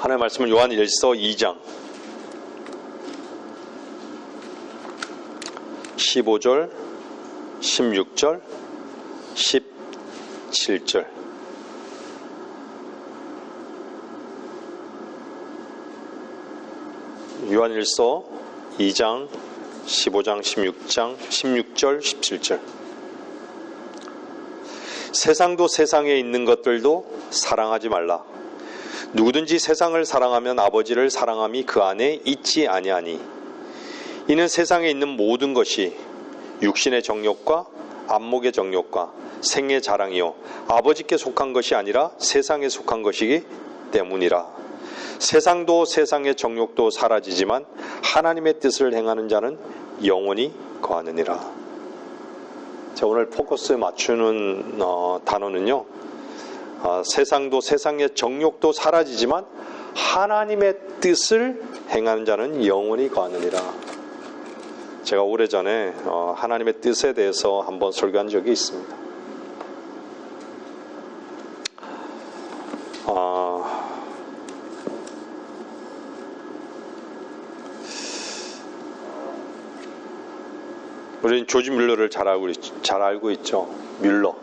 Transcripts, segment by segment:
하나님의 말씀은 요한 1서 2장 15절, 16절, 17절. 요한 1서 2장 15장, 16장, 16절, 17절. 세상도 세상에 있는 것들도 사랑하지 말라. 누구든지 세상을 사랑하면 아버지를 사랑함이 그 안에 있지 아니하니. 이는 세상에 있는 모든 것이 육신의 정욕과 안목의 정욕과 생의 자랑이요 아버지께 속한 것이 아니라 세상에 속한 것이기 때문이라. 세상도 세상의 정욕도 사라지지만 하나님의 뜻을 행하는 자는 영원히 거하느니라. 자, 오늘 포커스에 맞추는 단어는요, 세상도 세상의 정욕도 사라지지만 하나님의 뜻을 행하는 자는 영원히 거하느니라. 제가 오래전에 하나님의 뜻에 대해서 한번 설교한 적이 있습니다. 우리는 조지 뮬러를 잘 알고 있죠. 뮬러.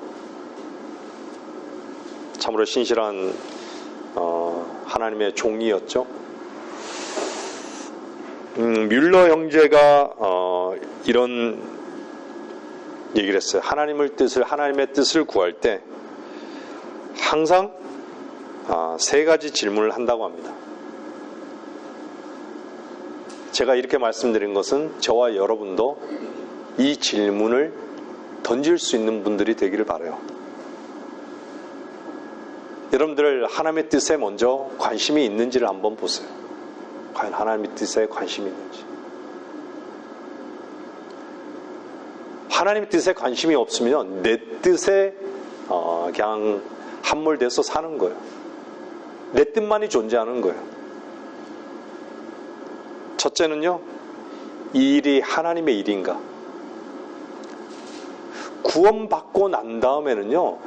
참으로 신실한 하나님의 종이었죠. 뮬러 형제가 이런 얘기를 했어요. 하나님의 뜻을 구할 때 항상 세 가지 질문을 한다고 합니다. 제가 이렇게 말씀드린 것은 저와 여러분도 이 질문을 던질 수 있는 분들이 되기를 바라요. 여러분들 하나님의 뜻에 먼저 관심이 있는지를 한번 보세요. 과연 하나님의 뜻에 관심이 있는지. 하나님의 뜻에 관심이 없으면 내 뜻에 그냥 함몰돼서 사는 거예요. 내 뜻만이 존재하는 거예요. 첫째는요, 이 일이 하나님의 일인가? 구원받고 난 다음에는요,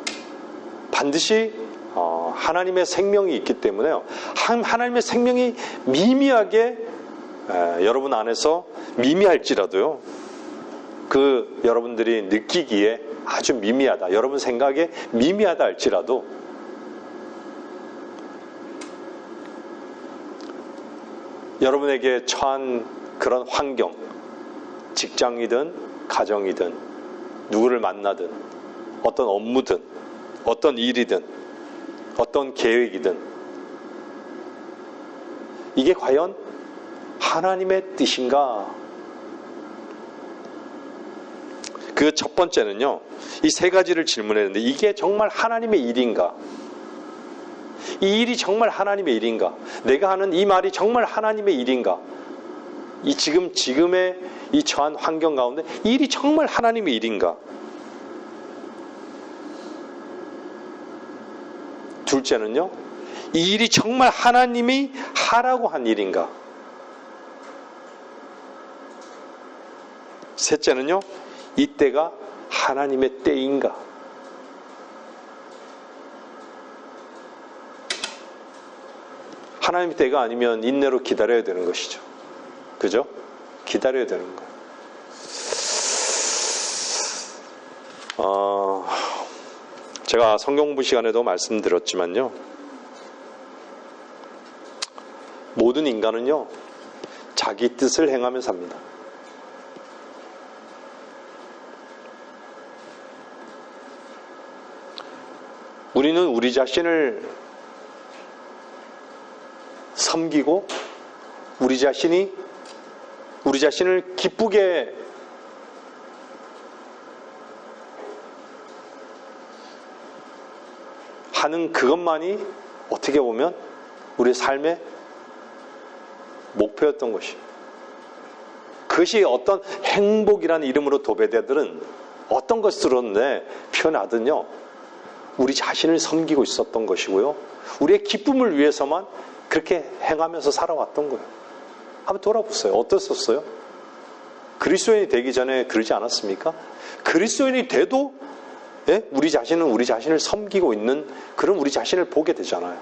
반드시 하나님의 생명이 있기 때문에요, 하나님의 생명이 미미하게 여러분 안에서 미미할지라도요, 그 여러분들이 느끼기에 아주 미미하다, 여러분 생각에 미미하다 할지라도 여러분에게 처한 그런 환경, 직장이든 가정이든 누구를 만나든 어떤 업무든 어떤 일이든 어떤 계획이든 이게 과연 하나님의 뜻인가? 그 첫 번째는요, 이 세 가지를 질문했는데 이게 정말 하나님의 일인가? 이 일이 정말 하나님의 일인가? 내가 하는 이 말이 정말 하나님의 일인가? 이 지금의 이 처한 환경 가운데 이 일이 정말 하나님의 일인가? 둘째는요, 이 일이 정말 하나님이 하라고 한 일인가? 셋째는요, 이때가 하나님의 때인가? 하나님의 때가 아니면 인내로 기다려야 되는 것이죠. 그죠? 기다려야 되는 거예요. 제가 성경 공부 시간에도 말씀드렸지만요, 모든 인간은요, 자기 뜻을 행하며 삽니다. 우리는 우리 자신을 섬기고 우리 자신을 기쁘게 하는 그것만이 어떻게 보면 우리의 삶의 목표였던 것이, 그것이 어떤 행복이라는 이름으로 도배자들은 어떤 것으로 표현하든요, 우리 자신을 섬기고 있었던 것이고요, 우리의 기쁨을 위해서만 그렇게 행하면서 살아왔던 거예요. 한번 돌아보세요. 어땠었어요? 그리스도인이 되기 전에 그러지 않았습니까? 그리스도인이 돼도 우리 자신은 우리 자신을 섬기고 있는 그런 우리 자신을 보게 되잖아요.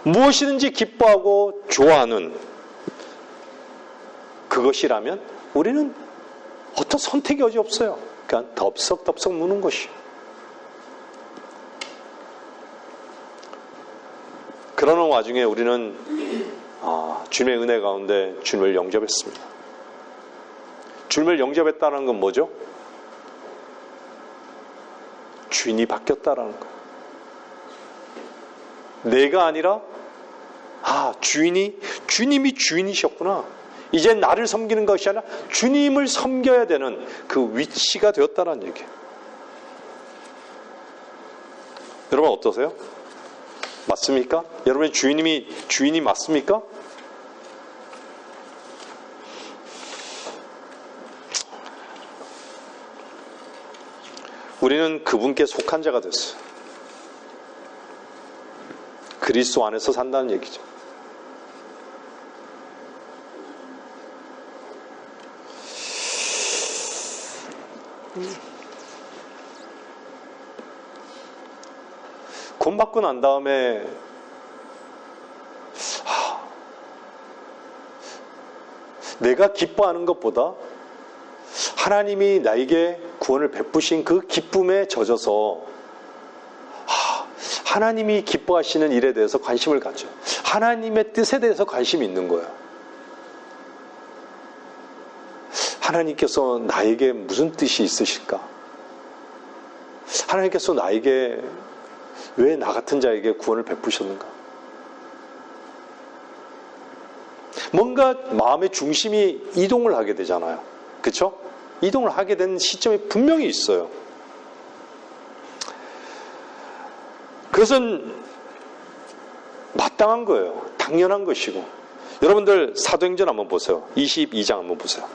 무엇이든지 기뻐하고 좋아하는 그것이라면 우리는 어떤 선택이 어디 없어요. 그냥 덥석덥석 무는 것이. 그러는 와중에 우리는 주님의 은혜 가운데 주님을 영접했습니다. 주님을 영접했다는 건 뭐죠? 주인이 바뀌었다라는 거예요. 내가 아니라 주님이 주인이셨구나. 이제 나를 섬기는 것이 아니라 주님을 섬겨야 되는 그 위치가 되었다는 얘기예요. 여러분 어떠세요? 맞습니까? 여러분의 주인이 맞습니까? 우리는 그분께 속한 자가 됐어요. 그리스도 안에서 산다는 얘기죠. 구원받고 난 다음에 내가 기뻐하는 것보다 하나님이 나에게 구원을 베푸신 그 기쁨에 젖어서 하나님이 기뻐하시는 일에 대해서 관심을 갖죠. 하나님의 뜻에 대해서 관심이 있는 거예요. 하나님께서 나에게 무슨 뜻이 있으실까? 하나님께서 나에게 왜 나 같은 자에게 구원을 베푸셨는가? 뭔가 마음의 중심이 이동을 하게 되잖아요. 그렇죠? 이동을 하게 된 시점이 분명히 있어요. 그것은 마땅한 거예요. 당연한 것이고. 여러분들 사도행전 한번 보세요. 22장 한번 보세요.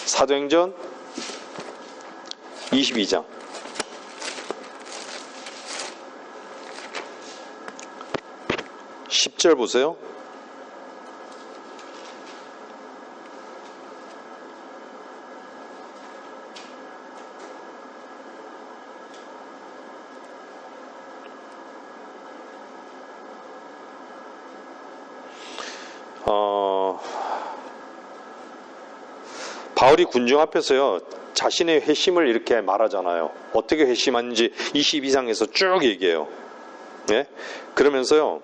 사도행전 22장 10절 보세요. 바울이 군중 앞에서요, 자신의 회심을 이렇게 말하잖아요. 어떻게 회심하는지 22장에서 쭉 얘기해요. 네? 그러면서요,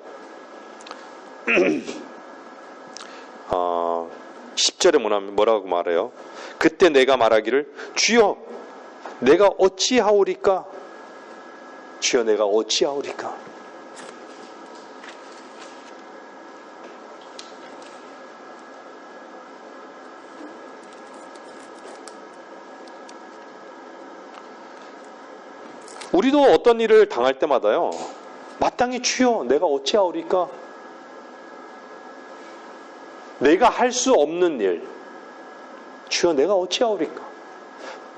10절에 뭐라고 말해요? 그때 내가 말하기를, 주여, 내가 어찌하오리까? 주여, 내가 어찌하오리까? 우리도 어떤 일을 당할 때마다요, 마땅히 주여, 내가 어찌하오리까? 내가 할 수 없는 일, 주여, 내가 어찌하오리까?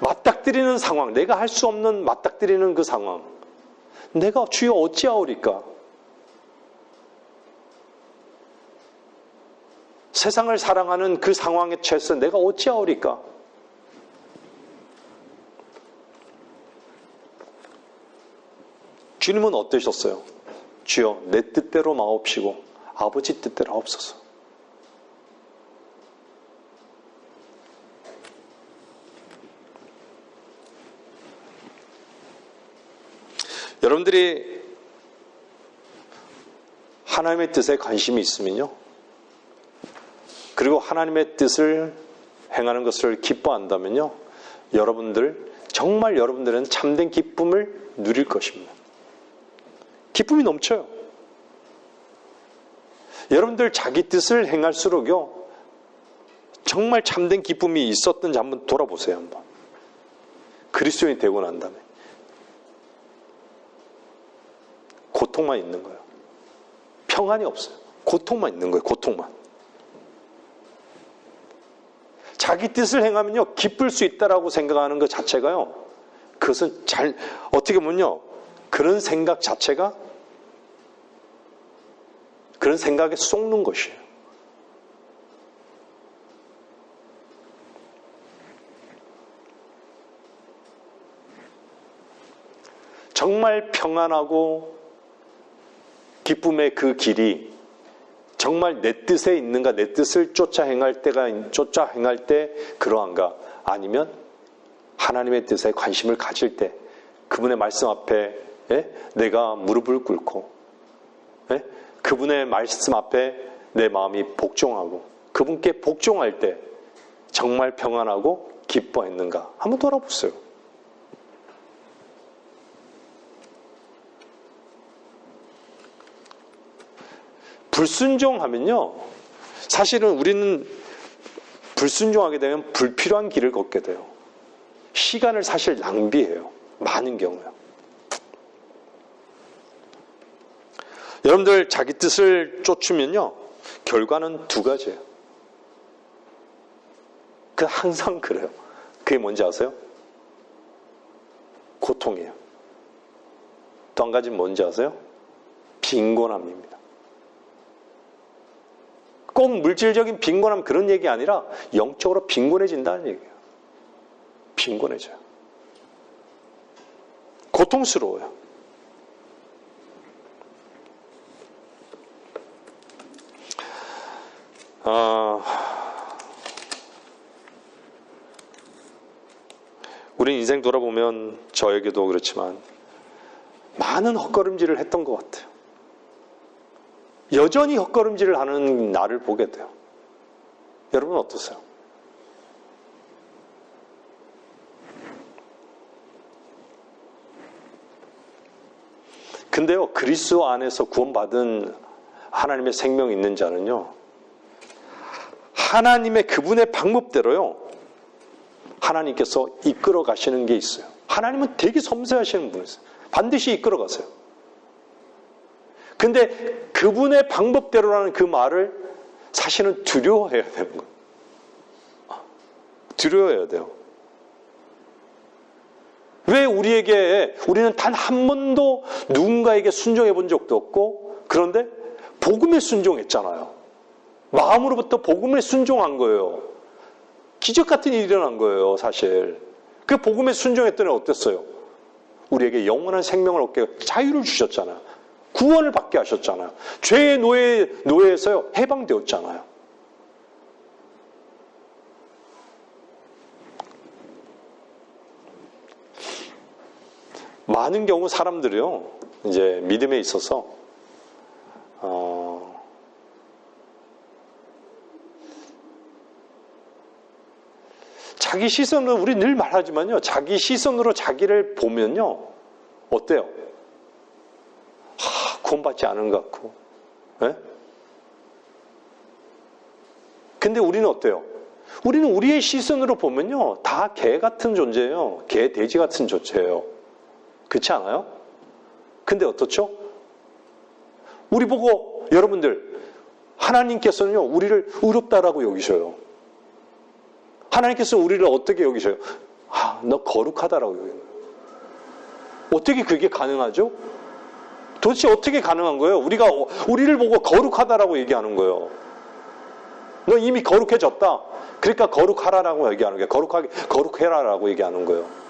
맞닥뜨리는 상황, 내가 할 수 없는 맞닥뜨리는 그 상황, 내가 주여 어찌하오리까? 세상을 사랑하는 그 상황에 처해서 내가 어찌하오리까? 주님은 어떠셨어요? 주여, 내 뜻대로 마옵시고 아버지 뜻대로 하옵소서. 여러분들이 하나님의 뜻에 관심이 있으면요, 그리고 하나님의 뜻을 행하는 것을 기뻐한다면요, 정말 여러분들은 참된 기쁨을 누릴 것입니다. 기쁨이 넘쳐요. 여러분들 자기 뜻을 행할수록요, 정말 참된 기쁨이 있었던지 한번 돌아보세요. 한번. 그리스도인이 되고 난 다음에 고통만 있는 거예요. 평안이 없어요. 고통만 있는 거예요. 고통만. 자기 뜻을 행하면요, 기쁠 수 있다라고 생각하는 것 자체가요, 그것은 어떻게 보면요, 그런 생각 자체가 그런 생각에 속는 것이에요. 정말 평안하고 기쁨의 그 길이 정말 내 뜻에 있는가, 내 뜻을 쫓아 행할 때 그러한가, 아니면 하나님의 뜻에 관심을 가질 때 그분의 말씀 앞에 내가 무릎을 꿇고 그분의 말씀 앞에 내 마음이 복종하고 그분께 복종할 때 정말 평안하고 기뻐했는가, 한번 돌아보세요. 불순종하면요, 사실은 우리는 불순종하게 되면 불필요한 길을 걷게 돼요. 시간을 사실 낭비해요. 많은 경우요. 여러분들 자기 뜻을 쫓으면요, 결과는 두 가지예요. 그 항상 그래요. 그게 뭔지 아세요? 고통이에요. 또 한 가지는 뭔지 아세요? 빈곤함입니다. 꼭 물질적인 빈곤함 그런 얘기 아니라 영적으로 빈곤해진다는 얘기예요. 빈곤해져요. 고통스러워요. 우리 인생 돌아보면 저에게도 그렇지만 많은 헛걸음질을 했던 것 같아요. 여전히 헛걸음질을 하는 나를 보게 돼요. 여러분 어떠세요? 근데요, 그리스도 안에서 구원받은 하나님의 생명이 있는 자는요, 하나님의 그분의 방법대로요, 하나님께서 이끌어 가시는 게 있어요. 하나님은 되게 섬세하시는 분이세요. 반드시 이끌어 가세요. 근데 그분의 방법대로라는 그 말을 사실은 두려워해야 되는 거예요. 두려워해야 돼요. 왜 우리는 단 한 번도 누군가에게 순종해 본 적도 없고, 그런데 복음에 순종했잖아요. 마음으로부터 복음에 순종한 거예요. 기적 같은 일이 일어난 거예요, 사실. 그 복음에 순종했더니 어땠어요? 우리에게 영원한 생명을 얻게 자유를 주셨잖아요. 구원을 받게 하셨잖아요. 죄의 노예에서요, 해방되었잖아요. 많은 경우 사람들이요, 이제 믿음에 있어서 자기 시선으로, 우리 늘 말하지만요, 자기 시선으로 자기를 보면요, 어때요? 구원받지 않은 것 같고, 근데 우리는 어때요? 우리는 우리의 시선으로 보면요, 다 개 같은 존재예요. 개, 돼지 같은 존재예요. 그렇지 않아요? 근데 어떻죠? 우리 보고, 여러분들, 하나님께서는요, 우리를 의롭다라고 여기셔요. 하나님께서는 우리를 어떻게 여기셔요? 너 거룩하다라고 여기는 거예요. 어떻게 그게 가능하죠? 도대체 어떻게 가능한 거예요? 우리를 보고 거룩하다라고 얘기하는 거예요. 너 이미 거룩해졌다. 그러니까 거룩하라라고 얘기하는 거예요. 거룩해라라고 얘기하는 거예요.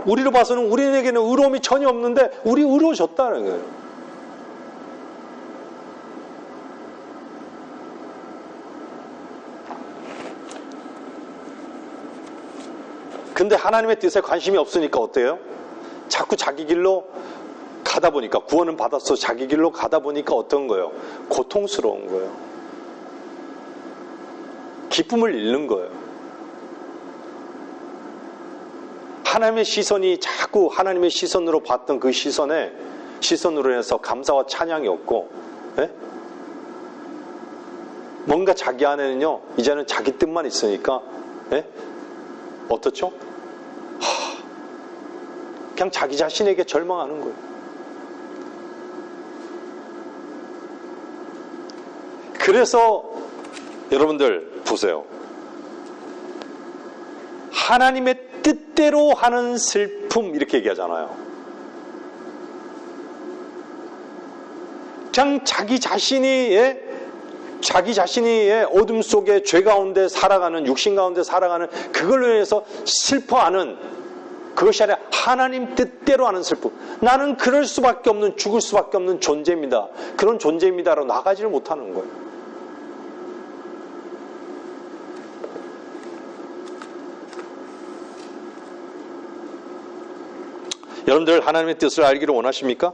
우리로 봐서는 우리에게는 의로움이 전혀 없는데 우리 의로워졌다는 거예요. 근데 하나님의 뜻에 관심이 없으니까 어때요? 자꾸 자기 길로 가다 보니까, 구원은 받았어, 자기 길로 가다 보니까 어떤 거예요? 고통스러운 거예요. 기쁨을 잃는 거예요. 하나님의 시선이 자꾸 하나님의 시선으로 봤던 그 시선으로 해서 감사와 찬양이 없고, 뭔가 자기 안에는요, 이제는 자기 뜻만 있으니까, 어떻죠? 그냥 자기 자신에게 절망하는 거예요. 그래서 여러분들 보세요. 하나님의 뜻대로 하는 슬픔, 이렇게 얘기하잖아요. 그냥 자기 자신이 자기 자신의 어둠 속에 죄 가운데 살아가는, 육신 가운데 살아가는 그걸로 인해서 슬퍼하는, 그것이 아니라 하나님 뜻대로 하는 슬픔. 나는 그럴 수밖에 없는, 죽을 수밖에 없는 존재입니다. 그런 존재입니다라고 나가지를 못하는 거예요. 여러분들 하나님의 뜻을 알기를 원하십니까?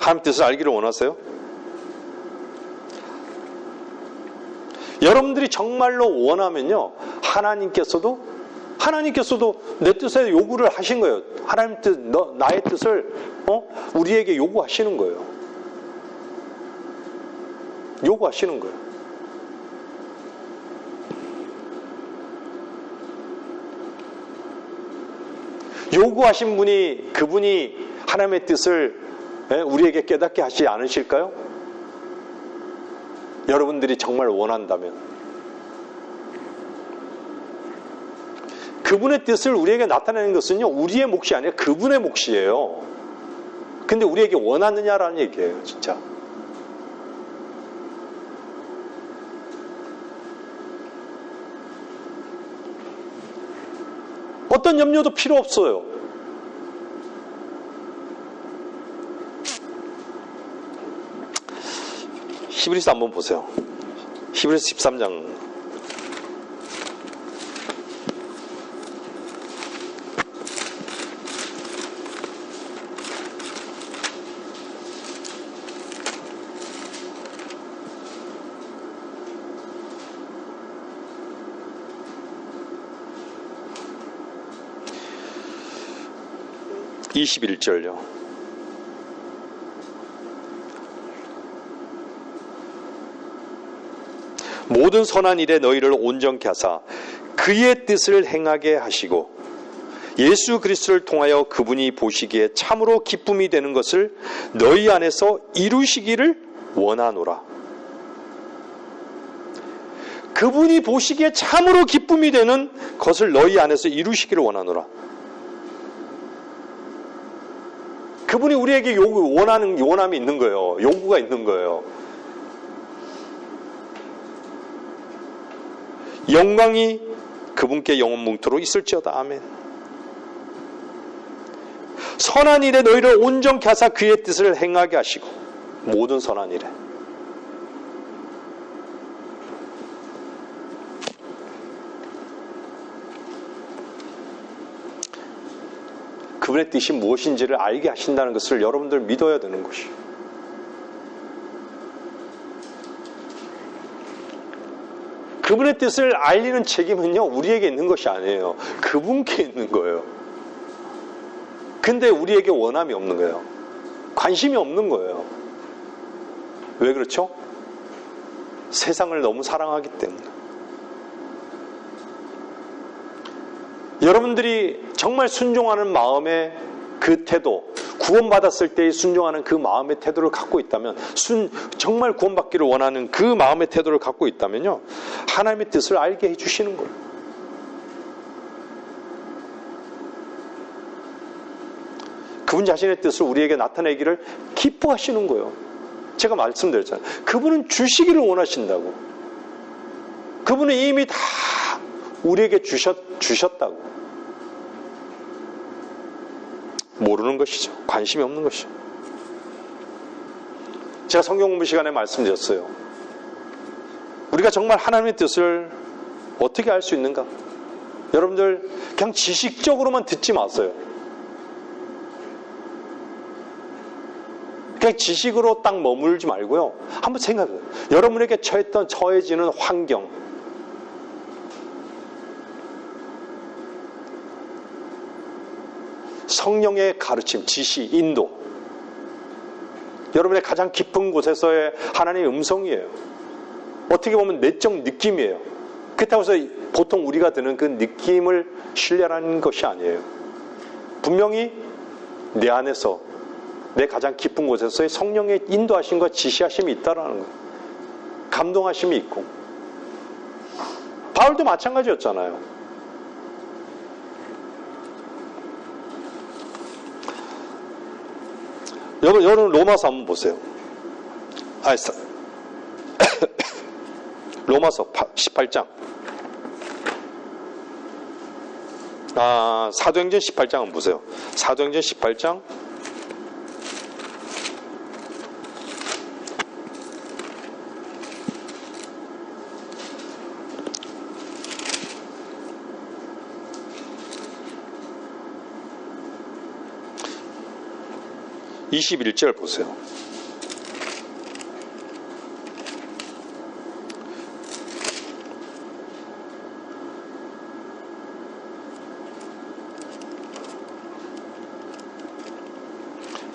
하나님의 뜻을 알기를 원하세요? 여러분들이 정말로 원하면요, 하나님께서도 내 뜻에 요구를 하신 거예요. 하나님 뜻, 나의 뜻을 우리에게 요구하시는 거예요. 요구하시는 거예요. 요구하신 분이, 그분이 하나님의 뜻을 우리에게 깨닫게 하시지 않으실까요? 여러분들이 정말 원한다면. 그분의 뜻을 우리에게 나타내는 것은요, 우리의 몫이 아니라 그분의 몫이에요. 근데 우리에게 원하느냐라는 얘기예요, 진짜. 어떤 염려도 필요 없어요. 히브리서 한번 보세요. 히브리서 13장. (21절요) 모든 선한 일에 너희를 온전케 하사 그의 뜻을 행하게 하시고 예수 그리스도를 통하여 그분이 보시기에 참으로 기쁨이 되는 것을 너희 안에서 이루시기를 원하노라. 그분이 보시기에 참으로 기쁨이 되는 것을 너희 안에서 이루시기를 원하노라. 그분이 우리에게 원함이 있는 거예요. 요구가 있는 거예요. 영광이 그분께 영원뭉토록 있을지어다. 아멘. 선한 일에 너희를 온전케 하사 그의 뜻을 행하게 하시고, 모든 선한 일에. 그분의 뜻이 무엇인지를 알게 하신다는 것을 여러분들 믿어야 되는 것이에요. 그분의 뜻을 알리는 책임은요, 우리에게 있는 것이 아니에요. 그분께 있는 거예요. 근데 우리에게 원함이 없는 거예요. 관심이 없는 거예요. 왜 그렇죠? 세상을 너무 사랑하기 때문에. 여러분들이 정말 순종하는 마음의 그 태도, 구원받았을 때 순종하는 그 마음의 태도를 갖고 있다면, 정말 구원받기를 원하는 그 마음의 태도를 갖고 있다면요, 하나님의 뜻을 알게 해주시는 거예요. 그분 자신의 뜻을 우리에게 나타내기를 기뻐하시는 거예요. 제가 말씀드렸잖아요. 그분은 주시기를 원하신다고. 그분은 이미 다 우리에게 주셨다고. 모르는 것이죠. 관심이 없는 것이죠. 제가 성경 공부 시간에 말씀드렸어요. 우리가 정말 하나님의 뜻을 어떻게 알 수 있는가? 여러분들 그냥 지식적으로만 듣지 마세요. 그냥 지식으로 딱 머물지 말고요. 한번 생각해요. 여러분에게 처해지는 환경, 성령의 가르침, 지시, 인도, 여러분의 가장 깊은 곳에서의 하나님의 음성이에요. 어떻게 보면 내적 느낌이에요. 그렇다고 해서 보통 우리가 드는 그 느낌을 신뢰하는 것이 아니에요. 분명히 내 안에서, 내 가장 깊은 곳에서의 성령의 인도하심과 지시하심이 있다라는 거예요. 감동하심이 있고. 바울도 마찬가지였잖아요. 여러분 로마서 한번 보세요. 로마서 18장. 사도행전 18장 한번 보세요. 사도행전 18장. (21절) 보세요.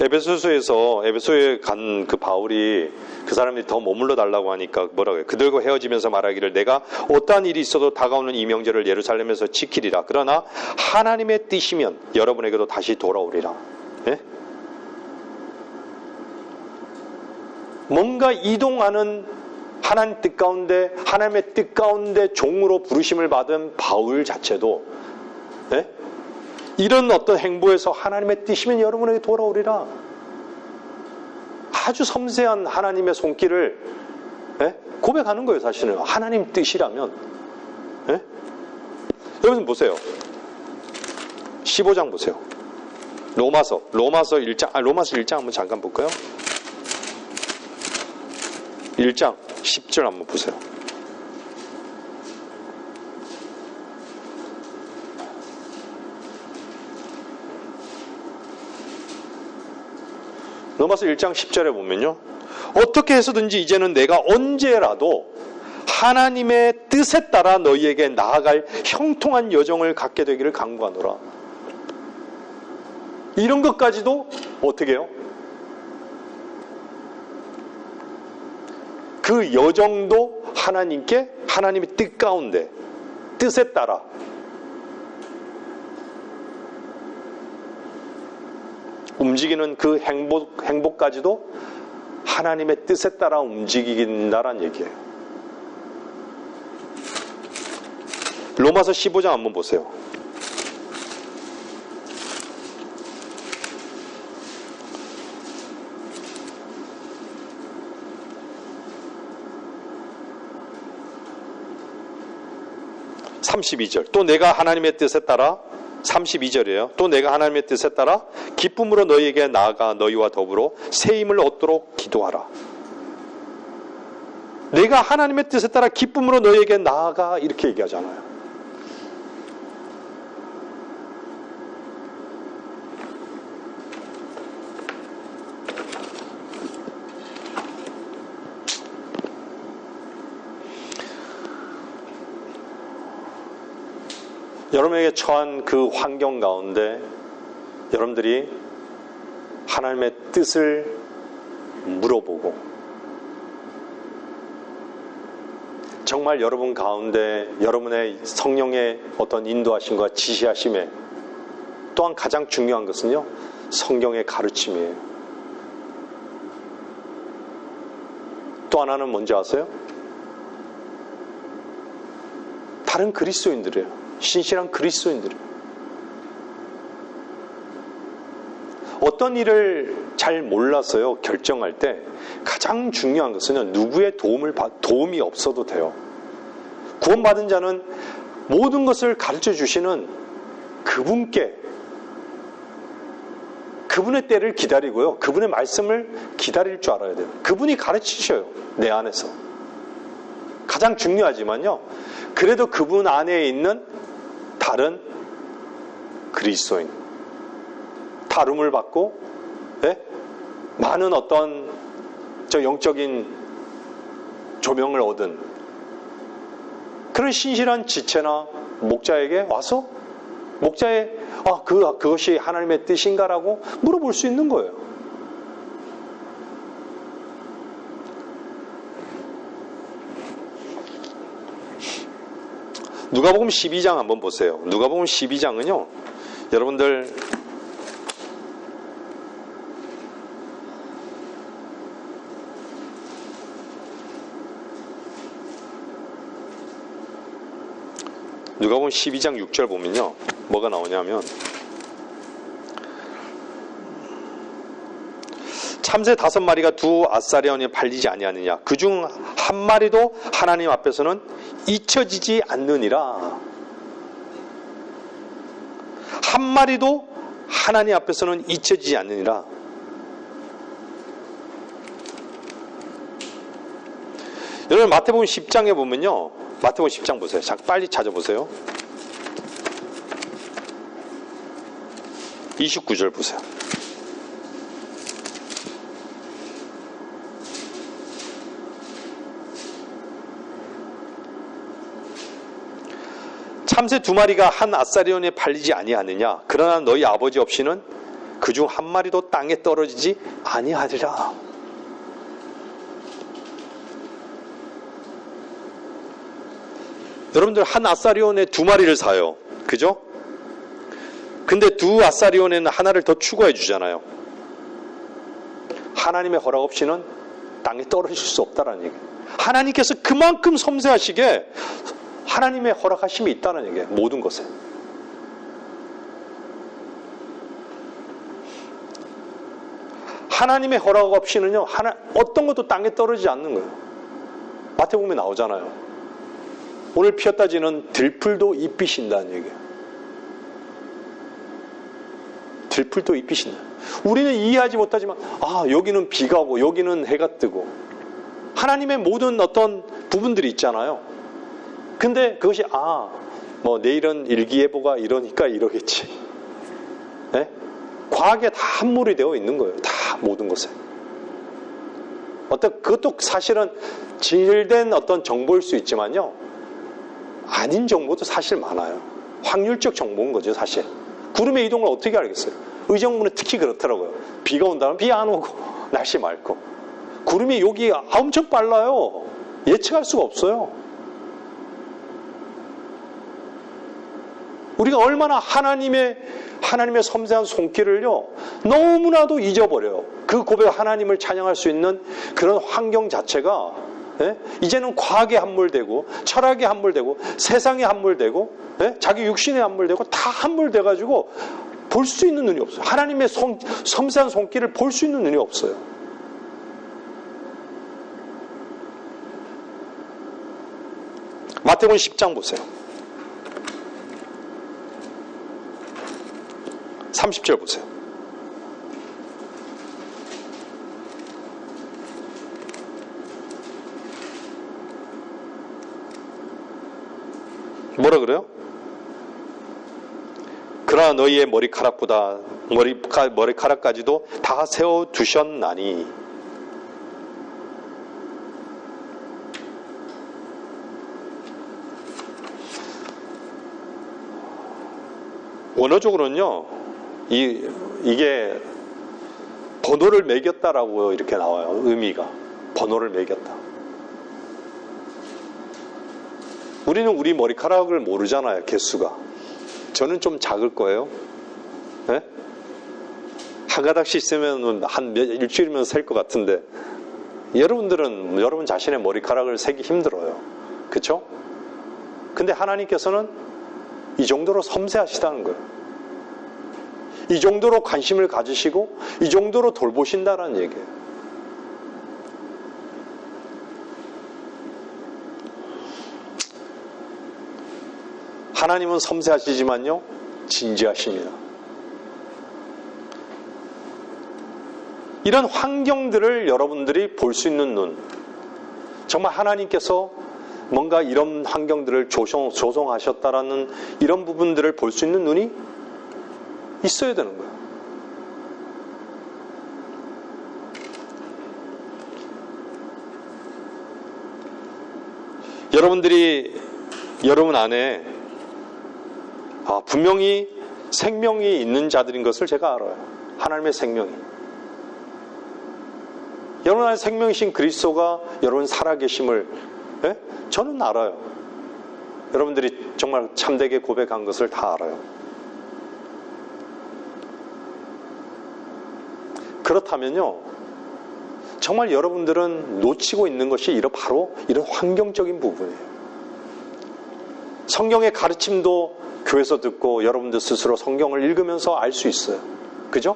에베소에 간 그 바울이 그 사람들이 더 머물러 달라고 하니까 뭐라고 해요? 그들과 헤어지면서 말하기를 내가 어떠한 일이 있어도 다가오는 이 명절을 예루살렘에서 지키리라. 그러나 하나님의 뜻이면 여러분에게도 다시 돌아오리라. 예? 뭔가 이동하는 하나님 뜻 가운데, 하나님의 뜻 가운데 종으로 부르심을 받은 바울 자체도 예? 이런 어떤 행보에서 하나님의 뜻이면 여러분에게 돌아오리라. 아주 섬세한 하나님의 손길을 고백하는 거예요. 사실은 하나님 뜻이라면. 여러분 보세요. 15장 보세요. 로마서 1장 한번 잠깐 볼까요? 1장 10절 한번 보세요. 로마서 1장 10절에 보면요. 어떻게 해서든지 이제는 내가 언제라도 하나님의 뜻에 따라 너희에게 나아갈 형통한 여정을 갖게 되기를 간구하노라. 이런 것까지도 어떻게 해요? 그 여정도 하나님의 뜻 가운데 뜻에 따라 움직이는 그 행복까지도 하나님의 뜻에 따라 움직인다란 얘기예요. 로마서 15장 한번 보세요. (32절) 또 내가 하나님의 뜻에 따라 32절이에요. 또 내가 하나님의 뜻에 따라 기쁨으로 너희에게 나아가 너희와 더불어 새 힘을 얻도록 기도하라. 내가 하나님의 뜻에 따라 기쁨으로 너희에게 나아가 이렇게 얘기하잖아요. 여러분에게 처한 그 환경 가운데 여러분들이 하나님의 뜻을 물어보고 정말 여러분 가운데 여러분의 성령의 어떤 인도하심과 지시하심에 또한 가장 중요한 것은요, 성경의 가르침이에요. 또 하나는 뭔지 아세요? 다른 그리스도인들이에요. 신실한 그리스도인들이에요. 어떤 일을 잘 몰라서요 결정할 때 가장 중요한 것은 누구의 도움이 없어도 돼요. 구원받은 자는 모든 것을 가르쳐 주시는 그분께 그분의 때를 기다리고요, 그분의 말씀을 기다릴 줄 알아야 돼요. 그분이 가르치셔요. 내 안에서 가장 중요하지만요, 그래도 그분 안에 있는 다른 그리스도인, 다름을 받고 많은 어떤 영적인 조명을 얻은 그런 신실한 지체나 목자에게 와서 그것이 하나님의 뜻인가라고 물어볼 수 있는 거예요. 누가복음 12장 한번 보세요. 누가복음 12장은요, 여러분들 누가복음 12장 6절 보면요, 뭐가 나오냐면 참새 5마리가 두 아사리온에 팔리지 아니하느냐. 그중 한 마리도 하나님 앞에서는 잊혀지지 않느니라. 한 마리도 하나님 앞에서는 잊혀지지 않느니라. 여러분 마태복음 10장에 보면요. 마태복음 10장 보세요. 빨리 찾아보세요. 29절 보세요. 참새 2마리가 한 아사리온에 팔리지 아니하느냐. 그러나 너희 아버지 없이는 그중 한 마리도 땅에 떨어지지 아니하리라. 여러분들 한 아사리온에 2마리를 사요. 그죠? 근데 두 아사리온에는 하나를 더 추가해 주잖아요. 하나님의 허락 없이는 땅에 떨어질 수 없다는 얘기예요. 하나님께서 그만큼 섬세하시게 하나님의 허락하심이 있다는 얘기예요. 모든 것에. 하나님의 허락 없이는요, 어떤 것도 땅에 떨어지지 않는 거예요. 마태복음에 나오잖아요. 오늘 피었다 지는 들풀도 잎이 신다는 얘기예요. 들풀도 잎이 신다. 우리는 이해하지 못하지만, 여기는 비가 오고, 여기는 해가 뜨고, 하나님의 모든 어떤 부분들이 있잖아요. 근데 그것이 내일은 일기예보가 이러니까 이러겠지. 네? 과학에 다 함몰이 되어 있는 거예요. 다 모든 것에. 그것도 사실은 진실된 어떤 정보일 수 있지만요. 아닌 정보도 사실 많아요. 확률적 정보인 거죠, 사실. 구름의 이동을 어떻게 알겠어요? 의정부는 특히 그렇더라고요. 비가 온다면 비 안 오고, 날씨 맑고. 구름이 여기 엄청 빨라요. 예측할 수가 없어요. 우리가 얼마나 하나님의 섬세한 손길을요, 너무나도 잊어버려요. 그 고백 하나님을 찬양할 수 있는 그런 환경 자체가, 이제는 과학에 함몰되고, 철학에 함몰되고, 세상에 함몰되고, 자기 육신에 함몰되고, 다 함몰돼가지고 볼 수 있는 눈이 없어요. 하나님의 섬세한 손길을 볼 수 있는 눈이 없어요. 마태복음 10장 보세요. 30절 보세요. 뭐라 그래요? 그러나 너희의 머리카락보다 머리카락까지도 다 세워두셨나니. 원어적으로는요, 이게 번호를 매겼다라고 이렇게 나와요. 의미가. 번호를 매겼다. 우리는 우리 머리카락을 모르잖아요. 개수가. 저는 좀 작을 거예요. 네? 한 가닥씩 있으면 한 일주일이면 셀 것 같은데, 여러분 자신의 머리카락을 세기 힘들어요. 그렇죠? 근데 하나님께서는 이 정도로 섬세하시다는 거예요. 이 정도로 관심을 가지시고 이 정도로 돌보신다는 얘기예요. 하나님은 섬세하시지만요, 진지하십니다. 이런 환경들을 여러분들이 볼 수 있는 눈, 정말 하나님께서 뭔가 이런 환경들을 조성하셨다라는 이런 부분들을 볼 수 있는 눈이 있어야 되는 거예요. 여러분 안에 분명히 생명이 있는 자들인 것을 제가 알아요. 하나님의 생명이. 여러분 안에 생명이신 그리스도가 여러분 살아계심을 저는 알아요. 여러분들이 정말 참되게 고백한 것을 다 알아요. 그렇다면요, 정말 여러분들은 놓치고 있는 것이 바로 이런 환경적인 부분이에요. 성경의 가르침도 교회에서 듣고 여러분들 스스로 성경을 읽으면서 알 수 있어요. 그죠?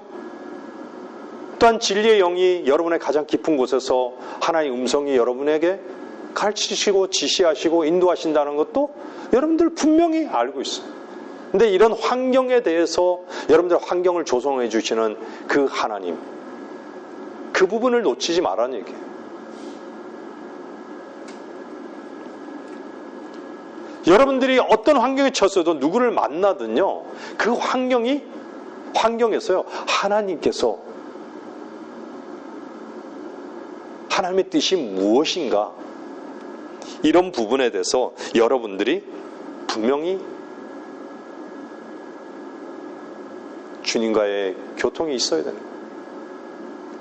또한 진리의 영이 여러분의 가장 깊은 곳에서 하나님의 음성이 여러분에게 가르치시고 지시하시고 인도하신다는 것도 여러분들 분명히 알고 있어요. 근데 이런 환경에 대해서 여러분들 환경을 조성해 주시는 그 하나님, 그 부분을 놓치지 말라는 얘기예요. 여러분들이 어떤 환경에 처해서도 누구를 만나든요, 그 환경에서요, 하나님께서 하나님의 뜻이 무엇인가, 이런 부분에 대해서 여러분들이 분명히 주님과의 교통이 있어야 되는 거예요.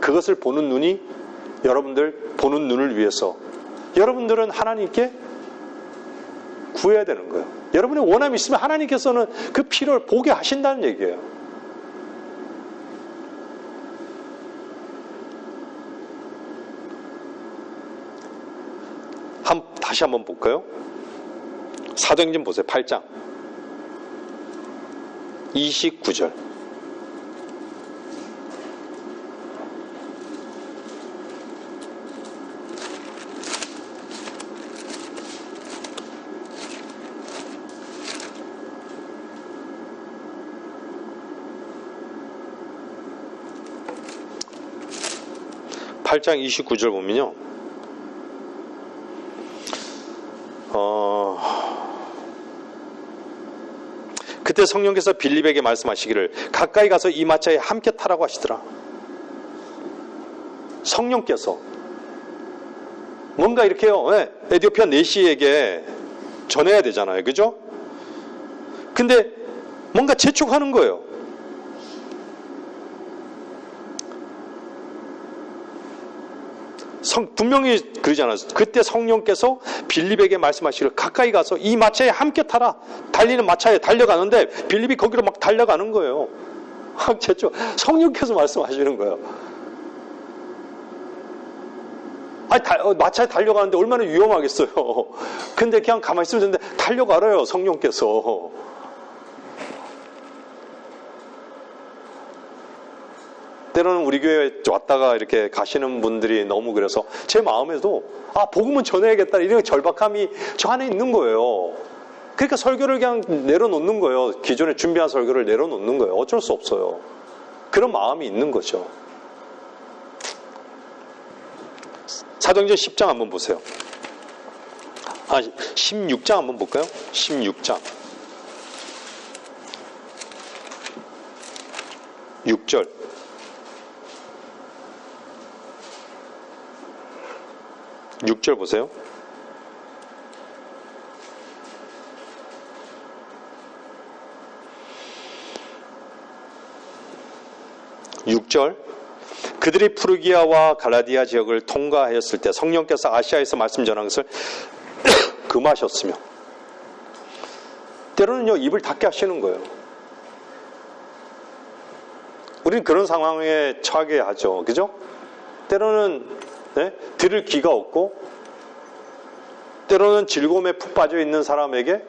그것을 보는 눈이, 여러분들 보는 눈을 위해서 여러분들은 하나님께 구해야 되는 거예요. 여러분의 원함이 있으면 하나님께서는 그 필요를 보게 하신다는 얘기예요. 다시 한번 볼까요? 사도행전 보세요. 8장 29절. (8장 29절) 보면요, 그때 성령께서 빌립에게 말씀하시기를 가까이 가서 이 마차에 함께 타라고 하시더라. 성령께서 뭔가 이렇게요, 에디오피아 내시에게 전해야 되잖아요, 그죠? 근데 뭔가 재촉하는 거예요. 분명히 그러잖아요. 그때 성령께서 빌립에게 말씀하시기를 가까이 가서 이 마차에 함께 타라. 달리는 마차에 달려가는데 빌립이 거기로 막 달려가는 거예요. 성령께서 말씀하시는 거예요. 마차에 달려가는데 얼마나 위험하겠어요. 근데 그냥 가만히 있으면 되는데 달려가래요, 성령께서. 때로는 우리 교회에 왔다가 이렇게 가시는 분들이 너무 그래서 제 마음에도 복음은 전해야겠다, 이런 절박함이 저 안에 있는 거예요. 그러니까 설교를 그냥 내려놓는 거예요. 기존에 준비한 설교를 내려놓는 거예요. 어쩔 수 없어요. 그런 마음이 있는 거죠. 사도행전 10장 한번 보세요. 16장 한번 볼까요? 16장 6절. 6절 보세요. 그들이 프루기아와 갈라디아 지역을 통과하였을 때 성령께서 아시아에서 말씀 전한 것을 금하셨으며, 때로는요, 입을 닫게 하시는 거예요. 우리는 그런 상황에 처하게 하죠, 그죠? 때로는 들을 귀가 없고, 때로는 즐거움에 푹 빠져 있는 사람에게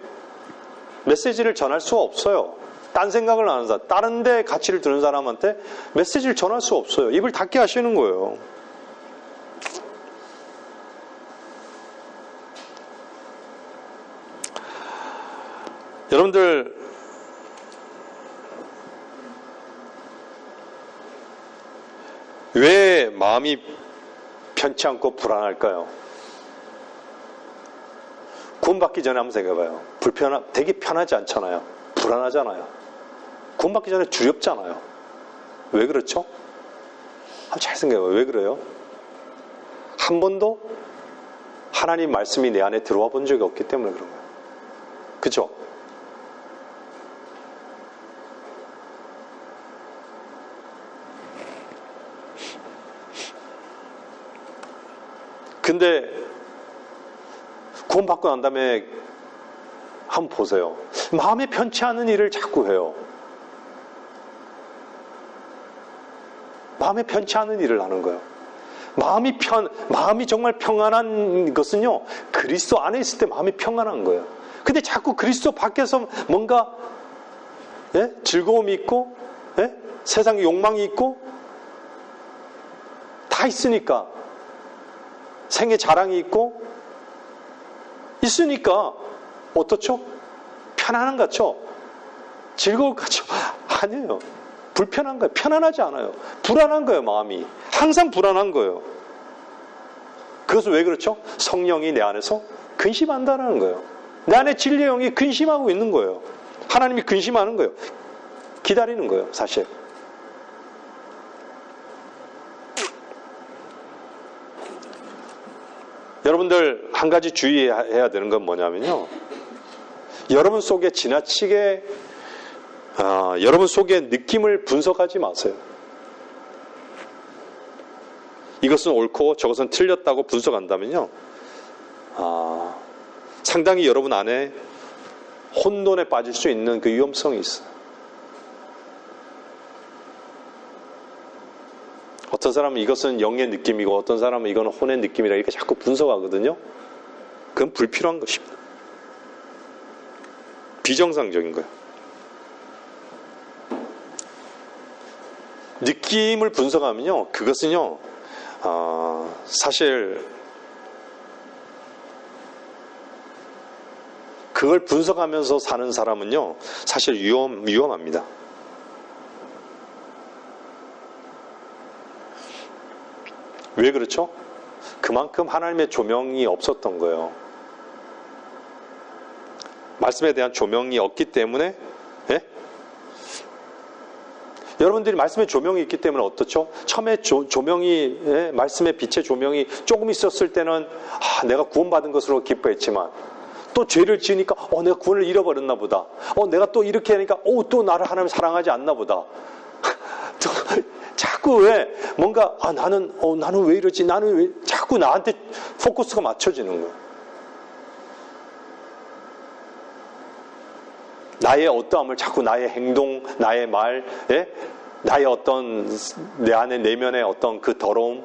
메시지를 전할 수가 없어요. 딴 생각을 안 하는 사람, 다른 데 가치를 두는 사람한테 메시지를 전할 수 없어요. 입을 닫게 하시는 거예요. 여러분들, 왜 마음이 편치 않고 불안할까요? 구원받기 전에 한번 생각해봐요. 되게 편하지 않잖아요. 불안하잖아요. 구원받기 전에 두렵잖아요. 왜 그렇죠? 한번 잘 생각해봐요. 왜 그래요? 한 번도 하나님 말씀이 내 안에 들어와 본 적이 없기 때문에 그런 거예요. 그죠? 근데 구원받고 난 다음에 한번 보세요. 마음에 편치 않은 일을 자꾸 해요. 마음에 편치 않은 일을 하는 거예요. 마음이 정말 평안한 것은요, 그리스도 안에 있을 때 마음이 평안한 거예요. 근데 자꾸 그리스도 밖에서 뭔가 즐거움이 있고, 세상에 욕망이 있고, 다 있으니까. 생애 자랑이 있고 있으니까 어떻죠? 편안한 것 같죠? 즐거울 것 같죠? 아니에요. 불편한 거예요. 편안하지 않아요. 불안한 거예요, 마음이. 항상 불안한 거예요. 그것은 왜 그렇죠? 성령이 내 안에서 근심한다는 거예요. 내 안에 진리의 영이 근심하고 있는 거예요. 하나님이 근심하는 거예요. 기다리는 거예요, 사실. 여러분들 한 가지 주의해야 되는 건 뭐냐면요. 여러분 속에 지나치게 여러분 속의 느낌을 분석하지 마세요. 이것은 옳고 저것은 틀렸다고 분석한다면요. 상당히 여러분 안에 혼돈에 빠질 수 있는 그 위험성이 있어요. 어떤 사람은 이것은 영의 느낌이고 어떤 사람은 이건 혼의 느낌이라 이렇게 자꾸 분석하거든요. 그건 불필요한 것입니다. 비정상적인 거예요. 느낌을 분석하면요. 그것은요. 사실 그걸 분석하면서 사는 사람은요. 사실 위험합니다. 왜 그렇죠? 그만큼 하나님의 조명이 없었던 거예요. 말씀에 대한 조명이 없기 때문에 여러분들이 말씀의 조명이 있기 때문에 어떻죠? 처음에 조명이 말씀의 빛의 조명이 조금 있었을 때는 내가 구원받은 것으로 기뻐했지만 또 죄를 지으니까 내가 구원을 잃어버렸나 보다. 내가 또 이렇게 하니까 또 나를 하나님 사랑하지 않나 보다. 자꾸 왜 뭔가 나는 왜 이러지? 나는 왜 자꾸 나한테 포커스가 맞춰지는 거예요. 나의 어떠함을 자꾸 나의 행동, 나의 말, 나의 어떤 내 안에 내면의 어떤 그 더러움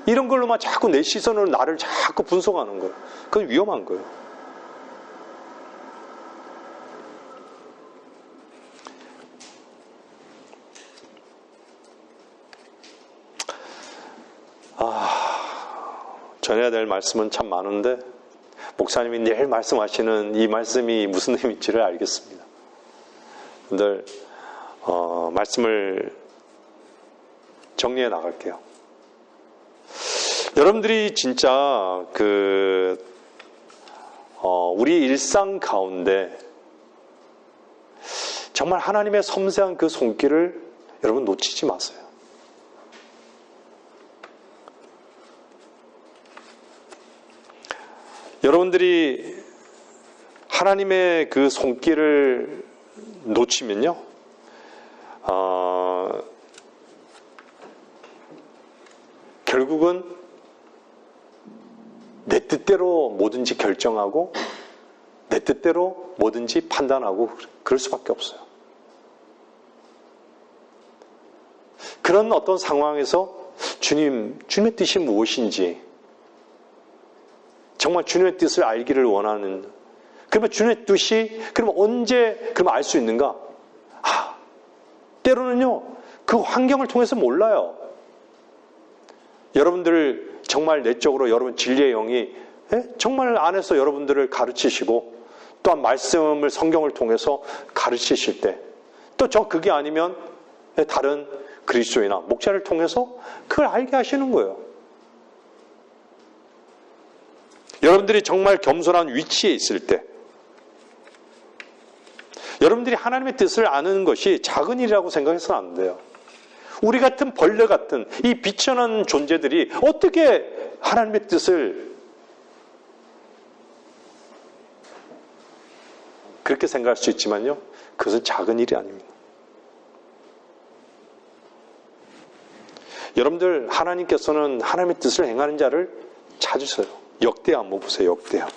이런 걸로만 자꾸 내 시선으로 나를 자꾸 분석하는 거예요. 그건 위험한 거예요. 전해야 될 말씀은 참 많은데 목사님이 내일 말씀하시는 이 말씀이 무슨 의미인지를 알겠습니다. 여러분들 말씀을 정리해 나갈게요. 여러분들이 진짜 우리 일상 가운데 정말 하나님의 섬세한 그 손길을 여러분 놓치지 마세요. 여러분들이 하나님의 그 손길을 놓치면요, 결국은 내 뜻대로 뭐든지 결정하고 내 뜻대로 뭐든지 판단하고 그럴 수밖에 없어요. 그런 어떤 상황에서 주님의 뜻이 무엇인지 정말 주님의 뜻을 알기를 원하는, 그러면 주님의 뜻이 그러면 언제 그러면 알 수 있는가? 때로는요 그 환경을 통해서 몰라요. 여러분들 정말 내적으로 여러분 진리의 영이 정말 안에서 여러분들을 가르치시고 또한 말씀을 성경을 통해서 가르치실 때 또 그게 아니면 다른 그리스도이나 목자를 통해서 그걸 알게 하시는 거예요. 여러분들이 정말 겸손한 위치에 있을 때 여러분들이 하나님의 뜻을 아는 것이 작은 일이라고 생각해서는 안 돼요. 우리 같은 벌레 같은 이 비천한 존재들이 어떻게 하나님의 뜻을 그렇게 생각할 수 있지만요, 그것은 작은 일이 아닙니다. 여러분들 하나님께서는 하나님의 뜻을 행하는 자를 찾으세요. 역대하 한번 보세요. 역대하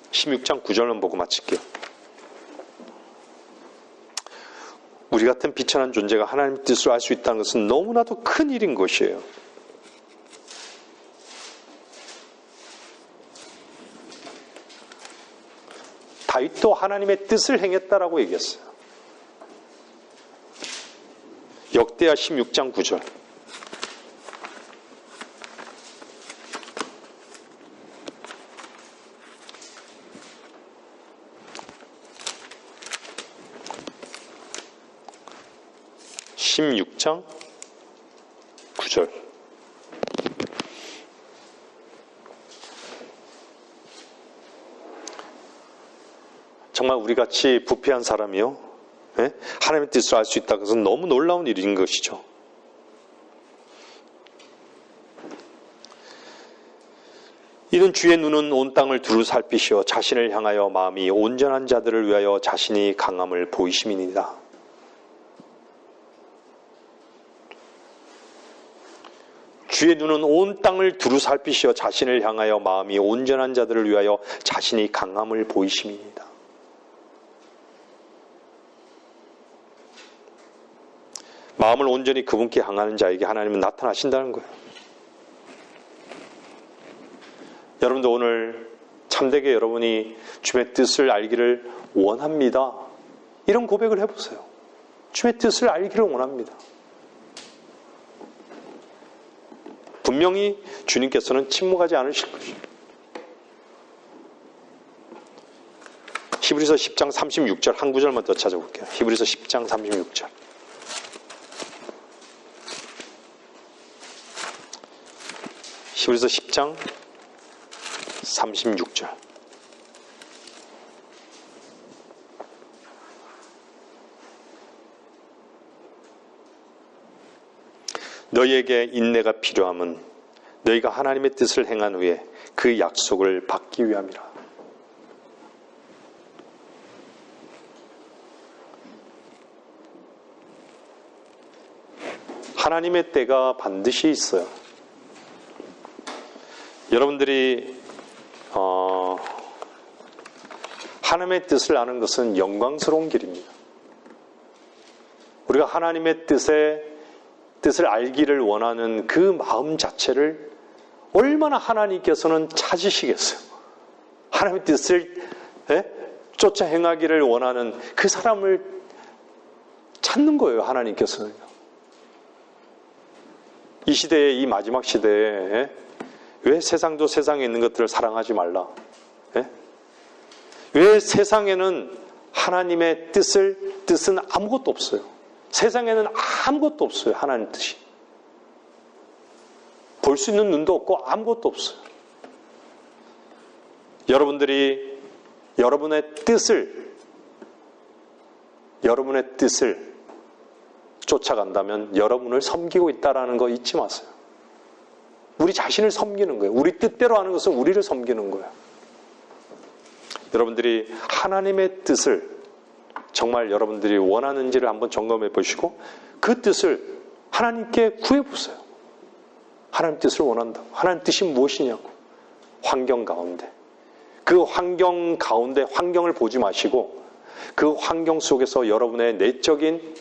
16장 9절만 보고 마칠게요. 우리 같은 비천한 존재가 하나님의 뜻을 알 수 있다는 것은 너무나도 큰 일인 것이에요. 다윗도 하나님의 뜻을 행했다라고 얘기했어요. 역대하 16장 9절. 16장 9절. 정말 우리같이 부패한 사람이요, 예? 하나님의 뜻을 알 수 있다는 것은 너무 놀라운 일인 것이죠. 이는 주의 눈은 온 땅을 두루 살피시어 자신을 향하여 마음이 온전한 자들을 위하여 자신이 강함을 보이심이니이다. 주의 눈은 온 땅을 두루 살피시어 자신을 향하여 마음이 온전한 자들을 위하여 자신이 강함을 보이심이니이다. 마음을 온전히 그분께 향하는 자에게 하나님은 나타나신다는 거예요. 여러분도 오늘 참되게 여러분이 주의 뜻을 알기를 원합니다. 이런 고백을 해보세요. 주의 뜻을 알기를 원합니다. 분명히 주님께서는 침묵하지 않으실 것입니다. 히브리서 10장 36절 한 구절만 더 찾아볼게요. 히브리서 10장 36절. 히브리서 10장 36절. 너희에게 인내가 필요함은 너희가 하나님의 뜻을 행한 후에 그 약속을 받기 위함이라. 하나님의 때가 반드시 있어요. 여러분들이 하나님의 뜻을 아는 것은 영광스러운 길입니다. 우리가 하나님의 뜻을 알기를 원하는 그 마음 자체를 얼마나 하나님께서는 찾으시겠어요. 하나님의 뜻을 쫓아 행하기를 원하는 그 사람을 찾는 거예요. 하나님께서는. 이 시대에, 이 마지막 시대에 왜 세상도 세상에 있는 것들을 사랑하지 말라? 왜 세상에는 하나님의 뜻은 아무것도 없어요. 세상에는 아무것도 없어요. 하나님 뜻이. 볼 수 있는 눈도 없고 아무것도 없어요. 여러분들이 여러분의 뜻을 쫓아간다면 여러분을 섬기고 있다는 거 잊지 마세요. 우리 자신을 섬기는 거예요. 우리 뜻대로 하는 것은 우리를 섬기는 거예요. 여러분들이 하나님의 뜻을 정말 여러분들이 원하는지를 한번 점검해 보시고 그 뜻을 하나님께 구해 보세요. 하나님 뜻을 원한다고. 하나님 뜻이 무엇이냐고. 환경 가운데. 그 환경 가운데 환경을 보지 마시고 그 환경 속에서 여러분의 내적인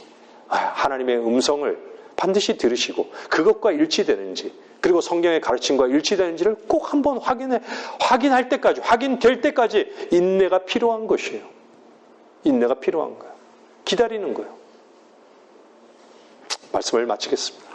하나님의 음성을 반드시 들으시고 그것과 일치되는지 그리고 성경의 가르침과 일치되는지를 꼭 한번 확인할 때까지, 확인될 때까지 인내가 필요한 것이에요. 인내가 필요한 거예요. 기다리는 거예요. 말씀을 마치겠습니다.